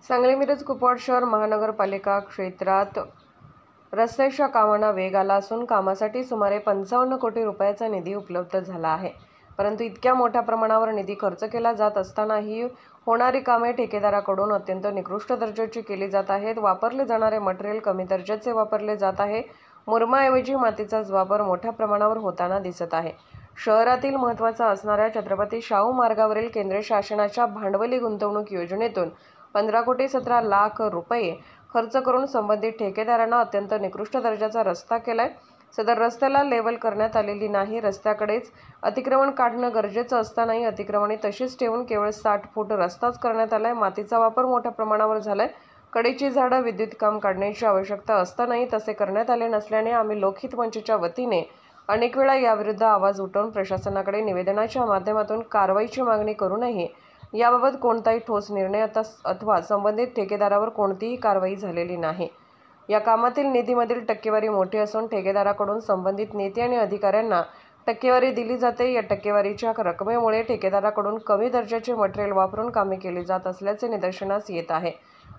सांगली मिरज कुपवाड शहर महानगरपालिका क्षेत्रात रस्त्याच्या कामांना वेग आला असून कामासाठी सुमारे 55 कोटी रुपयाचा निधी उपलब्ध झाला आहे। परंतु इतक्या मोठ्या प्रमाणावर निधी खर्च केला जात असतानाही होणारी कामे ठेकेदाराकडून अत्यंत निकृष्ट दर्जाची केली जात आहेत। वापरले जाणारे मटेरियल कमी दर्जाचे वापरले जात आहे। मुरमाऐवजी मातीचाच वापर मोठ्या प्रमाणावर होताना दिसत आहे। शहरातील महत्त्वाचा असणाऱ्या छत्रपती शाहू मार्गावरील केंद्र शासनाच्या भांडवली गुंतवणूक योजनेतून 15 कोटी 17 लाख रुपये खर्च करून संबंधित ठेकेदारांना अत्यंत निकृष्ट दर्जाचा रस्ता केलाय। सदर रस्त्याला लेवल करण्यात आलेली नाही। रस्त्याकडेच अतिक्रमण काढणं गरजेचं असतानाही अतिक्रमणे तशीच ठेवून केवळ 60 फूट रस्ताच करण्यात आलाय। मातीचा वापर मोठ्या प्रमाणावर झालाय। कडेची झाडं, विद्युत काम काढण्याची आवश्यकता असतानाही तसे करण्यात आले नसल्याने आम्ही लोकहित मंचच्या वतीने अनेक वेळा याविरुद्ध आवाज उठवून प्रशासनाकडे निवेदनाच्या माध्यमातून कारवाईची मागणी करूनही याबाबत कोणताही ठोस निर्णय अथवा संबंधित ठेकेदारावर कोणतीही कारवाई झालेली नाही। या कामातील निधीमधील टक्केवारी मोठी असून ठेकेदाराकडून संबंधित नेते आणि अधिकाऱ्यांना टक्केवारी दिली जाते। या टक्केवारीच्या रकमेमुळे ठेकेदाराकडून कमी दर्जाचे मटेरियल वापरून कामे केली जात असल्याचे निदर्शनास येत आहे।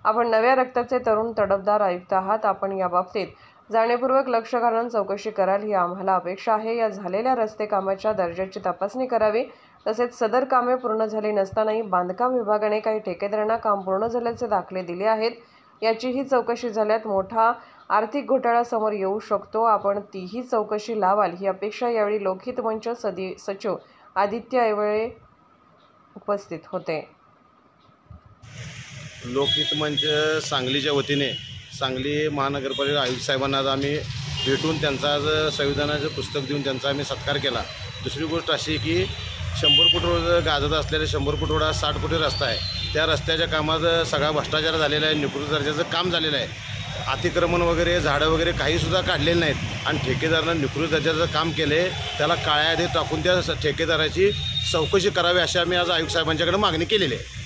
आपण नव्या रक्ताचे तरुण तडफदार आयुक्त आहात। आपण याबाबतीत जाणीवपूर्वक लक्ष घालून चौकशी कराल ही आम्हाला अपेक्षा आहे। या झालेल्या रस्ते कामाच्या दर्जाची तपासणी करावी। तसेच सदर कामे पूर्ण झाली नसतानाही बांधकाम विभागाने काही ठेकेदारांना काम पूर्ण झाल्याचे दाखले दिले आहेत। याचीही चौकशी झाल्यात मोठा आर्थिक घोटाळा समोर येऊ शकतो। आपण तीही चौकशी लावाल ही अपेक्षा यावेळी लोकहित मंच सचिव आदित्य ऐवळे उपस्थित होते। लोकहित मंच सांगलीच्या वतीने सांगली महानगरपालिका आयुक्त साहेबांना आज आम्ही भेटून त्यांचा आज संविधानाचं पुस्तक देऊन त्यांचा आम्ही सत्कार केला। दुसरी गोष्ट अशी की 100 फूट रोड गाजत असलेला 100 फूट रोड 60 फुटी रस्ता आहे। त्या रस्त्याच्या कामात सगळा भ्रष्टाचार झालेला आहे, निकृष्ट दर्जाचं काम झालेलं आहे। अतिक्रमण वगैरे झाडं वगैरे काहीसुद्धा काढलेले नाहीत आणि ठेकेदारानं निकृष्ट दर्जाचं काम केले। त्याला काळ्या यादीत टाकून त्या ठेकेदाराची चौकशी करावी अशी आम्ही आज आयुक्त साहेबांच्याकडे मागणी केलेली आहे।